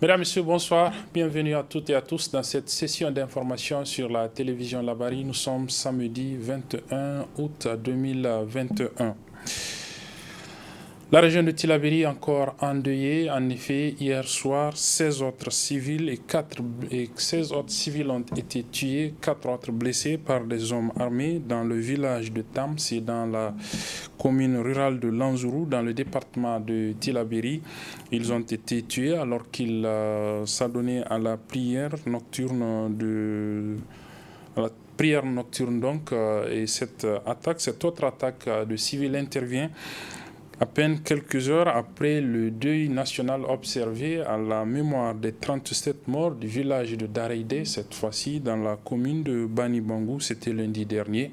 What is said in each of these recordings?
Mesdames, Messieurs, bonsoir. Bienvenue à toutes et à tous dans cette session d'information sur la télévision Labari. Nous sommes samedi 21 août 2021. La région de Tillabéri encore endeuillée. En effet, hier soir, 16 autres civils et 16 autres civils ont été tués, 4 autres blessés par des hommes armés dans le village de Tam, c'est dans la commune rurale de Lanzourou, dans le département de Tillabéri. Ils ont été tués alors qu'ils s'adonnaient à la prière nocturne et cette autre attaque de civils intervient à peine quelques heures après le deuil national observé à la mémoire des 37 morts du village de Dareide, cette fois-ci dans la commune de Bani Bangou, c'était lundi dernier.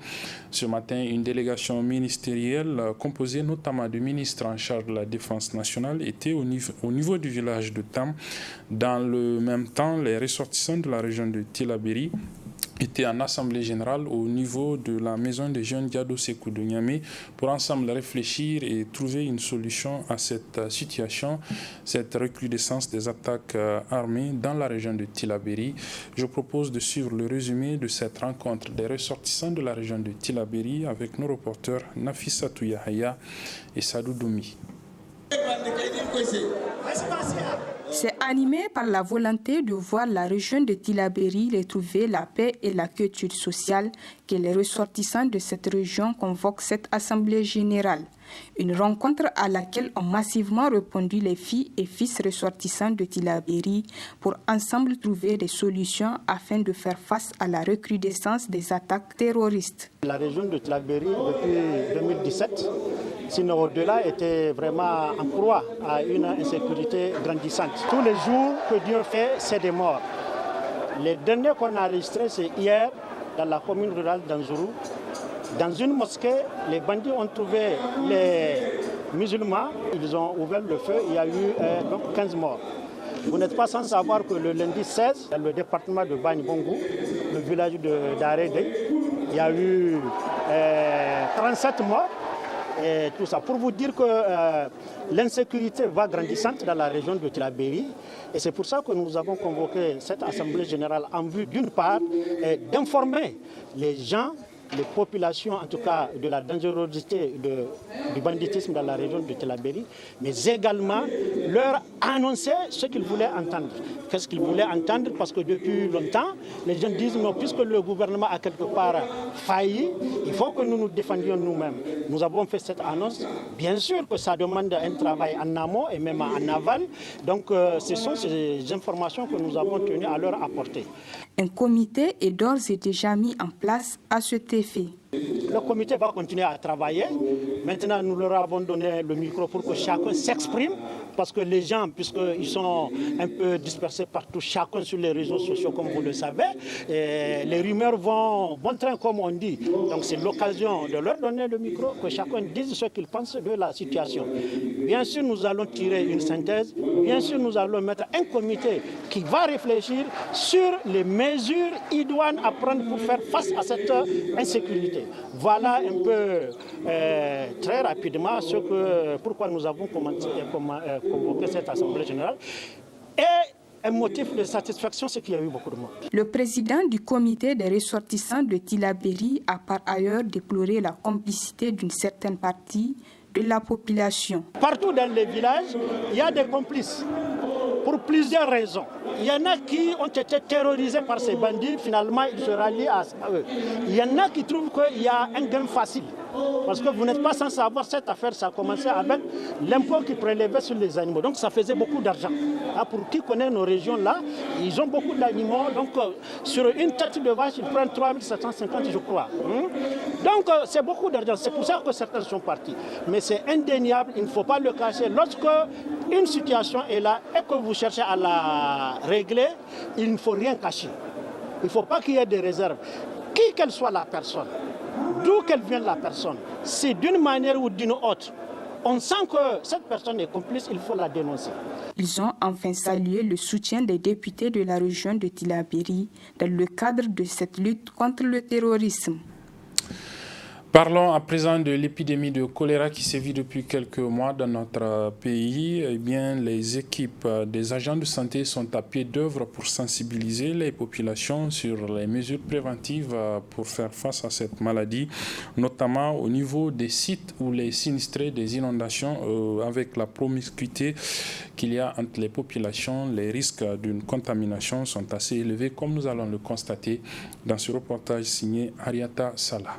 Ce matin, une délégation ministérielle composée notamment du ministre en charge de la Défense nationale était au niveau du village de Tam. Dans le même temps, les ressortissants de la région de Tillabéri était en assemblée générale au niveau de la maison des jeunes Diado Sékou de Niamey pour ensemble réfléchir et trouver une solution à cette situation, cette recrudescence des attaques armées dans la région de Tillabéri. Je propose de suivre le résumé de cette rencontre des ressortissants de la région de Tillabéri avec nos reporters Nafissatou Yahaya et Sadou Doumi. C'est animé par la volonté de voir la région de Tillabéri retrouver la paix et la quiétude sociale que les ressortissants de cette région convoquent cette assemblée générale. Une rencontre à laquelle ont massivement répondu les filles et fils ressortissants de Tillabéri pour ensemble trouver des solutions afin de faire face à la recrudescence des attaques terroristes. La région de Tillabéri, depuis 2017, sinon au-delà, était vraiment en proie à une insécurité grandissante. Tous les jours que Dieu fait, c'est des morts. Les derniers qu'on a enregistrés, c'est hier, dans la commune rurale d'Anzourou. Dans une mosquée, les bandits ont trouvé les musulmans, ils ont ouvert le feu, il y a eu donc 15 morts. Vous n'êtes pas sans savoir que le lundi 16, dans le département de Bani Bangou, le village de Dareide, il y a eu 37 morts. Et tout ça pour vous dire que l'insécurité va grandissante dans la région de Tillabéri. Et c'est pour ça que nous avons convoqué cette assemblée générale en vue d'une part d'informer les gens, les populations en tout cas de la dangerosité du banditisme dans la région de Tillabéri, mais également leur annoncer ce qu'ils voulaient entendre. Qu'est-ce qu'ils voulaient entendre? Parce que depuis longtemps, les gens disent non, puisque le gouvernement a quelque part failli, il faut que nous nous défendions nous-mêmes. Nous avons fait cette annonce. Bien sûr que ça demande un travail en amont et même en aval. Donc ce sont ces informations que nous avons tenu à leur apporter. Un comité est d'ores et déjà mis en place à cet effet. Le comité va continuer à travailler. Maintenant, nous leur avons donné le micro pour que chacun s'exprime. Parce que les gens, puisqu'ils sont un peu dispersés partout, chacun sur les réseaux sociaux, comme vous le savez, et les rumeurs vont bon train, comme on dit. Donc c'est l'occasion de leur donner le micro, que chacun dise ce qu'il pense de la situation. Bien sûr, nous allons tirer une synthèse. Bien sûr, nous allons mettre un comité qui va réfléchir sur les mesures idoines à prendre pour faire face à cette insécurité. Voilà un peu très rapidement pourquoi nous avons convoqué cette assemblée générale. Et un motif de satisfaction, c'est qu'il y a eu beaucoup de morts. Le président du comité des ressortissants de Tillabéri a par ailleurs déploré la complicité d'une certaine partie de la population. Partout dans les villages, il y a des complices pour plusieurs raisons. Il y en a qui ont été terrorisés par ces bandits, finalement ils se rallient à eux. Il y en a qui trouvent qu'il y a un gain facile. Parce que vous n'êtes pas sans savoir, cette affaire, ça a commencé avec l'impôt qui prélevait sur les animaux. Donc ça faisait beaucoup d'argent. Pour qui connaît nos régions là, ils ont beaucoup d'animaux. Donc sur une tête de vache, ils prennent 3750, je crois. Donc c'est beaucoup d'argent. C'est pour ça que certains sont partis. Mais c'est indéniable, il ne faut pas le cacher. Lorsque une situation est là et que vous cherchez à la régler, il ne faut rien cacher. Il ne faut pas qu'il y ait des réserves. Qui qu'elle soit la personne, d'où qu'elle vienne la personne, si d'une manière ou d'une autre, on sent que cette personne est complice, il faut la dénoncer. Ils ont enfin salué le soutien des députés de la région de Tillabéri dans le cadre de cette lutte contre le terrorisme. Parlons à présent de l'épidémie de choléra qui sévit depuis quelques mois dans notre pays. Eh bien, les équipes des agents de santé sont à pied d'œuvre pour sensibiliser les populations sur les mesures préventives pour faire face à cette maladie, notamment au niveau des sites où les sinistrés des inondations, avec la promiscuité qu'il y a entre les populations, les risques d'une contamination sont assez élevés, comme nous allons le constater dans ce reportage signé Ariata Salah.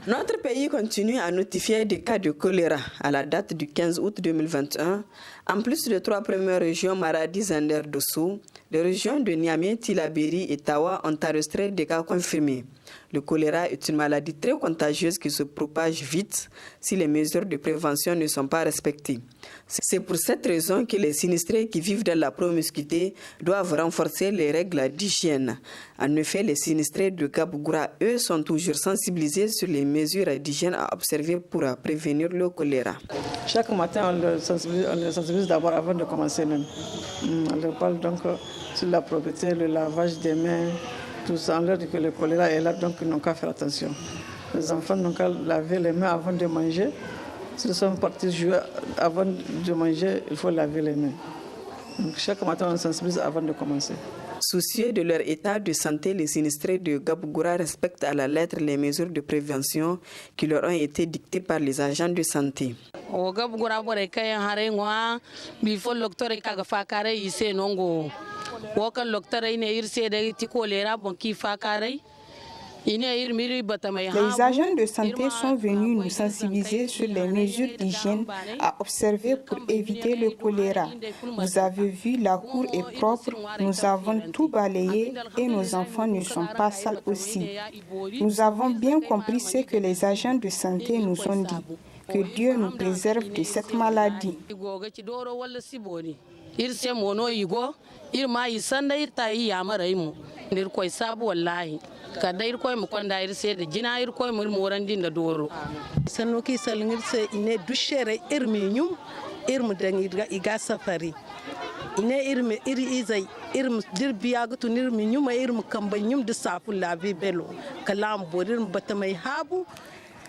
Notre pays continue à notifier des cas de choléra à la date du 15 août 2021. En plus des 3 premières régions, Maradi, Zander, Dosso, les régions de Niamey, Tillabéri et Tawa ont enregistré des cas confirmés. Le choléra est une maladie très contagieuse qui se propage vite si les mesures de prévention ne sont pas respectées. C'est pour cette raison que les sinistrés qui vivent dans la promiscuité doivent renforcer les règles d'hygiène. En effet, les sinistrés de Gabougoura, eux, sont toujours sensibilisés sur les mesures d'hygiène à observer pour prévenir le choléra. Chaque matin, on les sensibilise d'abord avant de commencer même. On leur parle donc sur la propreté, le lavage des mains, tout ça. On leur dit que le choléra est là, donc ils n'ont qu'à faire attention. Les enfants n'ont qu'à laver les mains avant de manger. S'ils sont partis jouer avant de manger, il faut laver les mains. Donc, chaque matin, on sensibilise avant de commencer. Soucieux de leur état de santé, les sinistrés de Gabougoura respectent à la lettre les mesures de prévention qui leur ont été dictées par les agents de santé. Les agents de santé sont venus nous sensibiliser sur les mesures d'hygiène à observer pour éviter le choléra. Vous avez vu, la cour est propre, nous avons tout balayé et nos enfants ne sont pas sales aussi. Nous avons bien compris ce que les agents de santé nous ont dit. Que Dieu nous préserve de cette maladie.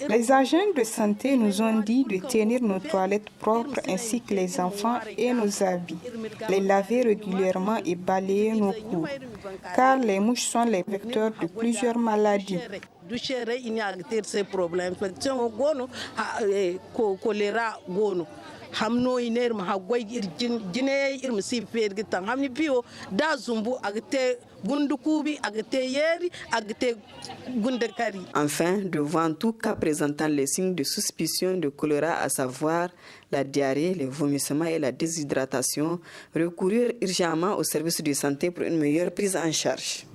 Les agents de santé nous ont dit de tenir nos toilettes propres ainsi que les enfants et nos habits, les laver régulièrement et balayer nos cours, car les mouches sont les vecteurs de plusieurs maladies. Enfin, devant tout cas présentant les signes de suspicion de choléra, à savoir la diarrhée, les vomissements et la déshydratation, recourir urgemment au service de santé pour une meilleure prise en charge.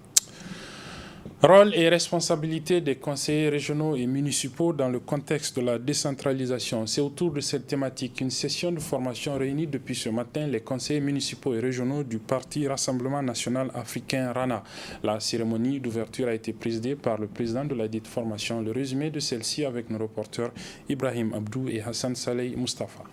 Rôle et responsabilité des conseillers régionaux et municipaux dans le contexte de la décentralisation. C'est autour de cette thématique qu'une session de formation réunit depuis ce matin les conseillers municipaux et régionaux du Parti Rassemblement National Africain RANA. La cérémonie d'ouverture a été présidée par le président de la dite formation. Le résumé de celle-ci avec nos reporters Ibrahim Abdou et Hassan Saleh Mustafa.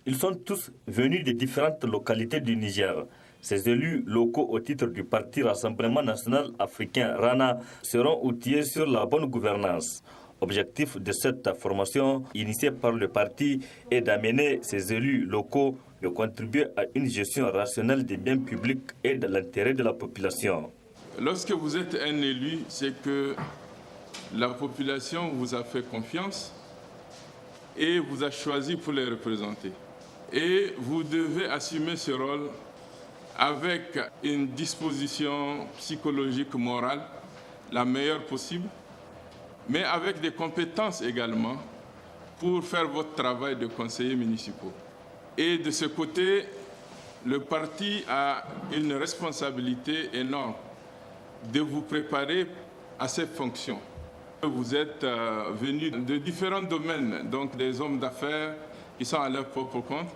Ils sont tous venus de différentes localités du Niger. Ces élus locaux au titre du Parti Rassemblement National Africain RANA seront outillés sur la bonne gouvernance. Objectif de cette formation initiée par le parti est d'amener ces élus locaux à contribuer à une gestion rationnelle des biens publics et de l'intérêt de la population. Lorsque vous êtes un élu, c'est que la population vous a fait confiance et vous a choisi pour les représenter. Et vous devez assumer ce rôle avec une disposition psychologique, morale, la meilleure possible, mais avec des compétences également pour faire votre travail de conseiller municipal. Et de ce côté, le parti a une responsabilité énorme de vous préparer à ces fonctions. Vous êtes venus de différents domaines, donc des hommes d'affaires qui sont à leur propre compte.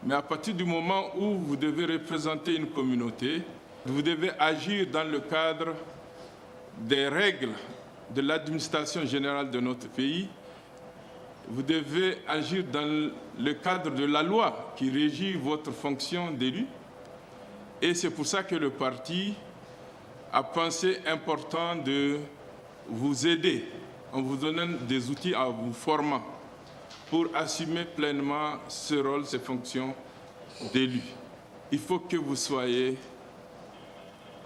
Mais à partir du moment où vous devez représenter une communauté, vous devez agir dans le cadre des règles de l'administration générale de notre pays. Vous devez agir dans le cadre de la loi qui régit votre fonction d'élu. Et c'est pour ça que le parti a pensé important de vous aider en vous donnant des outils, en vous formant pour assumer pleinement ce rôle, ces fonctions d'élu. Il faut que vous soyez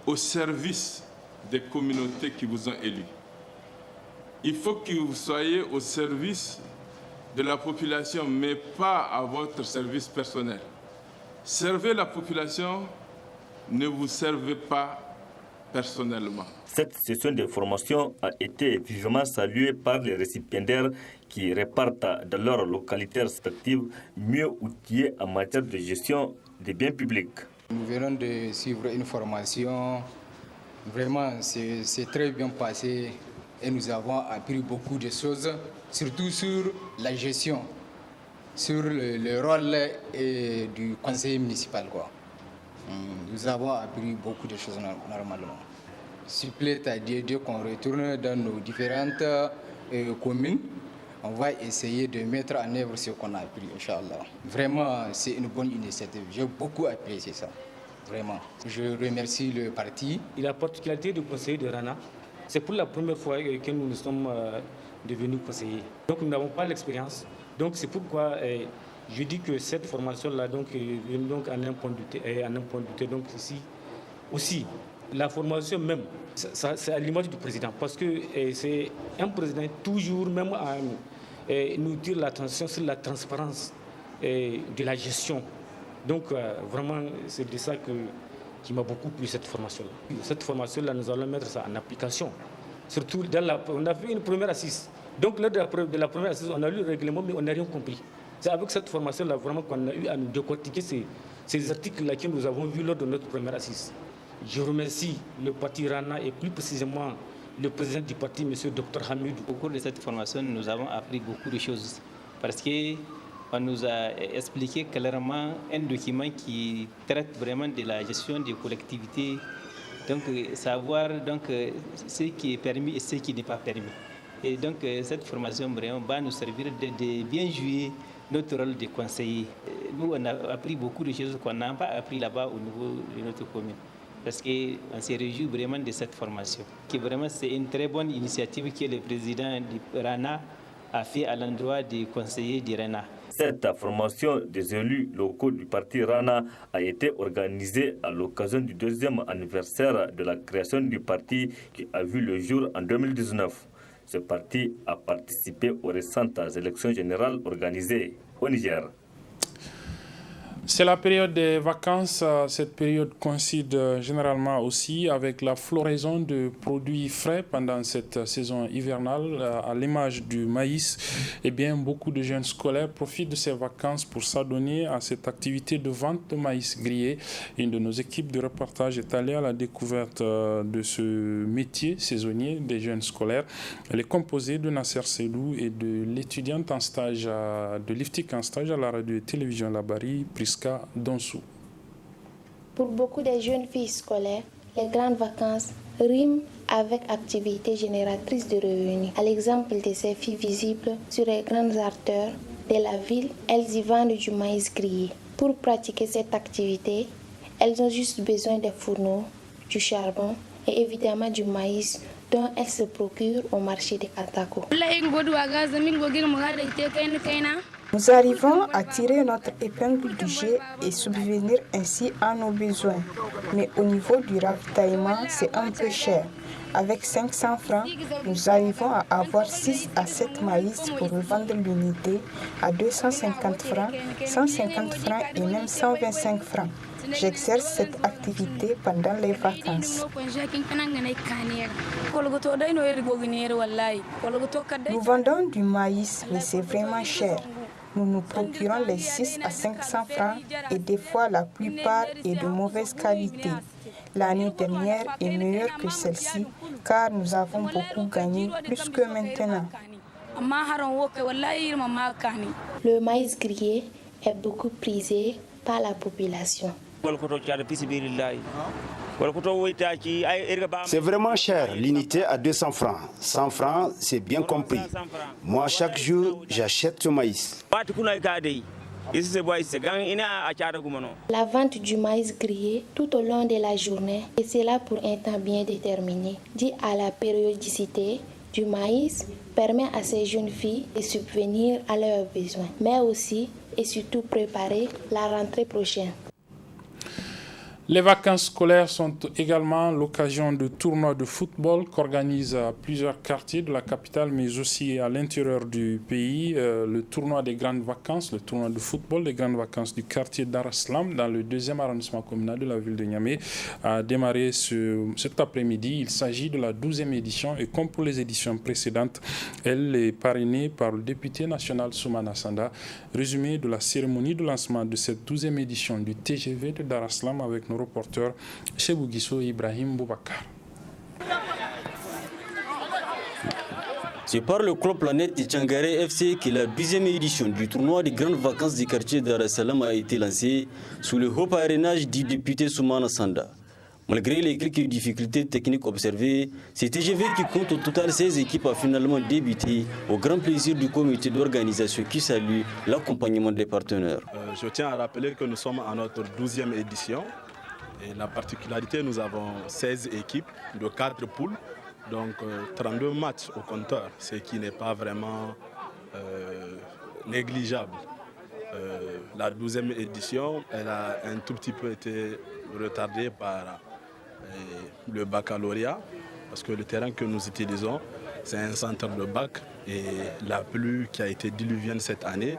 au service des communautés qui vous ont élus. Il faut que vous soyez au service de la population, mais pas à votre service personnel. Servez la population, ne vous servez pas personnellement. Cette session de formation a été vivement saluée par les récipiendaires qui repartent dans leurs localités respectives mieux outillés en matière de gestion des biens publics. Nous venons de suivre une formation, vraiment c'est très bien passé et nous avons appris beaucoup de choses, surtout sur la gestion, sur le rôle du conseiller municipal. Nous avons appris beaucoup de choses normalement. S'il plaît à Dieu qu'on retourne dans nos différentes communes, on va essayer de mettre en œuvre ce qu'on a appris, Inch'Allah. Vraiment, c'est une bonne initiative. J'ai beaucoup apprécié ça, vraiment. Je remercie le parti. La particularité du conseiller de Rana, c'est pour la première fois que nous sommes devenus conseillers. Donc nous n'avons pas l'expérience. Donc c'est pourquoi je dis que cette formation-là est donc en un point de donc ici aussi. La formation même, c'est à l'image du président, parce que c'est un président toujours même à nous dire l'attention sur la transparence de la gestion. Donc vraiment, c'est de ça qui m'a beaucoup plu cette formation-là. Cette formation-là, nous allons mettre ça en application. Surtout, on a fait une première assise. Donc lors de la première assise, on a lu le règlement, mais on n'a rien compris. C'est avec cette formation-là vraiment qu'on a eu à nous décortiquer ces articles-là que nous avons vus lors de notre première assise. Je remercie le parti Rana et plus précisément le président du parti, M. Dr Hamid. Au cours de cette formation, nous avons appris beaucoup de choses parce qu'on nous a expliqué clairement un document qui traite vraiment de la gestion des collectivités, donc savoir ce qui est permis et ce qui n'est pas permis. Et donc cette formation vraiment va nous servir de bien jouer notre rôle de conseiller. Nous, on a appris beaucoup de choses qu'on n'a pas appris là-bas au niveau de notre commune. Parce qu'on se réjouit vraiment de cette formation. C'est une très bonne initiative que le président du Rana a fait à l'endroit des conseillers du Rana. Cette formation des élus locaux du parti Rana a été organisée à l'occasion du 2e anniversaire de la création du parti qui a vu le jour en 2019. Ce parti a participé aux récentes élections générales organisées au Niger. C'est la période des vacances. Cette période coïncide généralement aussi avec la floraison de produits frais pendant cette saison hivernale. À l'image du maïs, eh bien, beaucoup de jeunes scolaires profitent de ces vacances pour s'adonner à cette activité de vente de maïs grillé. Une de nos équipes de reportage est allée à la découverte de ce métier saisonnier des jeunes scolaires. Elle est composée de Nasser Seydou et de l'étudiante en stage, de l'IFTIC en stage à la radio et télévision Labari, Priska Donsou. Pour beaucoup de jeunes filles scolaires, les grandes vacances riment avec activités génératrices de revenus. À l'exemple de ces filles visibles sur les grandes artères de la ville, elles y vendent du maïs grillé. Pour pratiquer cette activité, elles ont juste besoin des fourneaux, du charbon et évidemment du maïs dont elles se procurent au marché de Katako. Nous arrivons à tirer notre épingle du jeu et subvenir ainsi à nos besoins. Mais au niveau du ravitaillement, c'est un peu cher. Avec 500 francs, nous arrivons à avoir 6 à 7 maïs pour revendre l'unité à 250 francs, 150 francs et même 125 francs. J'exerce cette activité pendant les vacances. Nous vendons du maïs, mais c'est vraiment cher. Nous nous procurons les 6 à 500 francs et des fois la plupart est de mauvaise qualité. L'année dernière est meilleure que celle-ci car nous avons beaucoup gagné plus que maintenant. Le maïs grillé est beaucoup prisé par la population. C'est vraiment cher, l'unité à 200 francs. 100 francs, c'est bien compris. Moi, chaque jour, j'achète ce maïs. La vente du maïs grillé tout au long de la journée, et cela pour un temps bien déterminé, dû à la périodicité du maïs, permet à ces jeunes filles de subvenir à leurs besoins, mais aussi et surtout préparer la rentrée prochaine. Les vacances scolaires sont également l'occasion de tournois de football qu'organisent plusieurs quartiers de la capitale, mais aussi à l'intérieur du pays. Le tournoi des grandes vacances, le tournoi de football des grandes vacances du quartier Dar es Salaam, dans le 2e arrondissement communal de la ville de Niamey, a démarré cet après-midi. Il s'agit de la 12e édition et comme pour les éditions précédentes, elle est parrainée par le député national Soumana Sanda. Résumé de la cérémonie de lancement de cette 12e édition du TGV de Dar es Salaam avec nos reporter Chebou Guisso et Ibrahim Boubacar. C'est par le club Planète de Tchangare FC que la 12e édition du tournoi des grandes vacances du quartier Dar es Salaam a été lancée sous le haut parrainage du député Soumana Sanda. Malgré les quelques difficultés techniques observées, ce TGV qui compte au total 16 équipes a finalement débuté au grand plaisir du comité d'organisation qui salue l'accompagnement des partenaires. Je tiens à rappeler que nous sommes à notre 12e édition. Et la particularité, nous avons 16 équipes de 4 poules, donc 32 matchs au compteur, ce qui n'est pas vraiment négligeable. La 12e édition, elle a un tout petit peu été retardée par le baccalauréat, parce que le terrain que nous utilisons, c'est un centre de bac et la pluie qui a été diluvienne cette année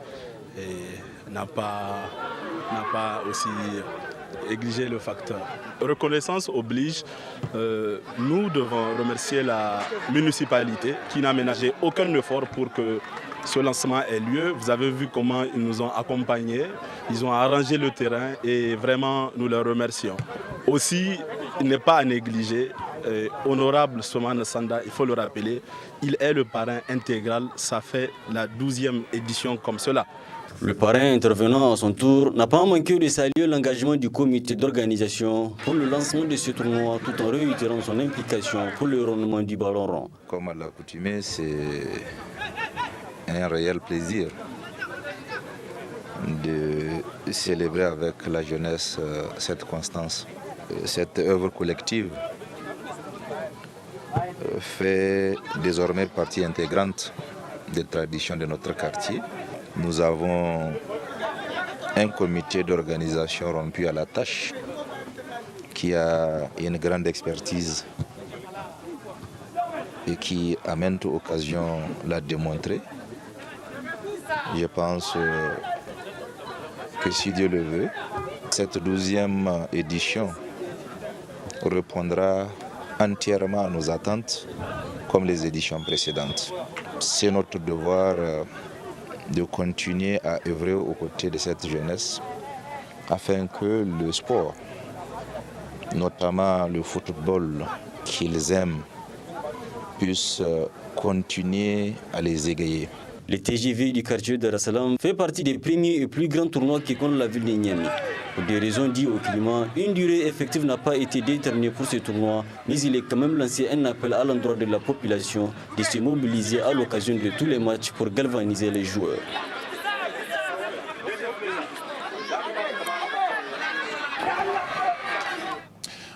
n'a pas aussi négligé le facteur. Reconnaissance oblige, nous devons remercier la municipalité qui n'a ménagé aucun effort pour que ce lancement ait lieu. Vous avez vu comment ils nous ont accompagnés, ils ont arrangé le terrain et vraiment nous les remercions. Aussi, il n'est pas à négliger, honorable Soumana Sanda, il faut le rappeler, il est le parrain intégral, ça fait la 12e édition comme cela. Le parrain intervenant à son tour n'a pas manqué de saluer l'engagement du comité d'organisation pour le lancement de ce tournoi tout en réitérant son implication pour le rendement du ballon rond. Comme à l'accoutumée, c'est un réel plaisir de célébrer avec la jeunesse cette constance. Cette œuvre collective fait désormais partie intégrante des traditions de notre quartier. Nous avons un comité d'organisation rompu à la tâche qui a une grande expertise et qui à maintes occasions l'a démontré. Je pense que si Dieu le veut, cette 12e édition répondra entièrement à nos attentes comme les éditions précédentes. C'est notre devoir de continuer à œuvrer aux côtés de cette jeunesse afin que le sport, notamment le football qu'ils aiment, puisse continuer à les égayer. Le TGV du quartier Dar es Salaam fait partie des premiers et plus grands tournois qui comptent la ville de Niamey. Pour des raisons dues au climat, une durée effective n'a pas été déterminée pour ce tournoi, mais il est quand même lancé un appel à l'endroit de la population de se mobiliser à l'occasion de tous les matchs pour galvaniser les joueurs.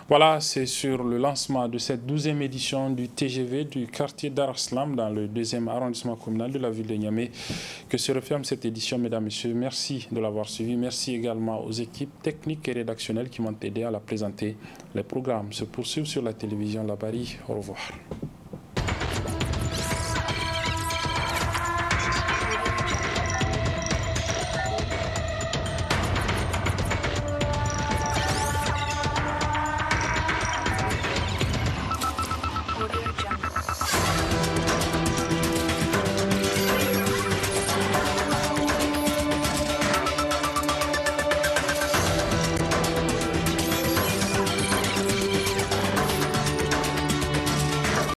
Voilà, c'est sur le lancement de cette 12e édition du TGV du quartier Dar es Salaam dans le 2e arrondissement communal de la ville de Niamey que se referme cette édition, mesdames, messieurs. Merci de l'avoir suivi. Merci également aux équipes techniques et rédactionnelles qui m'ont aidé à la présenter. Les programmes se poursuivent sur la télévision Labari. Au revoir.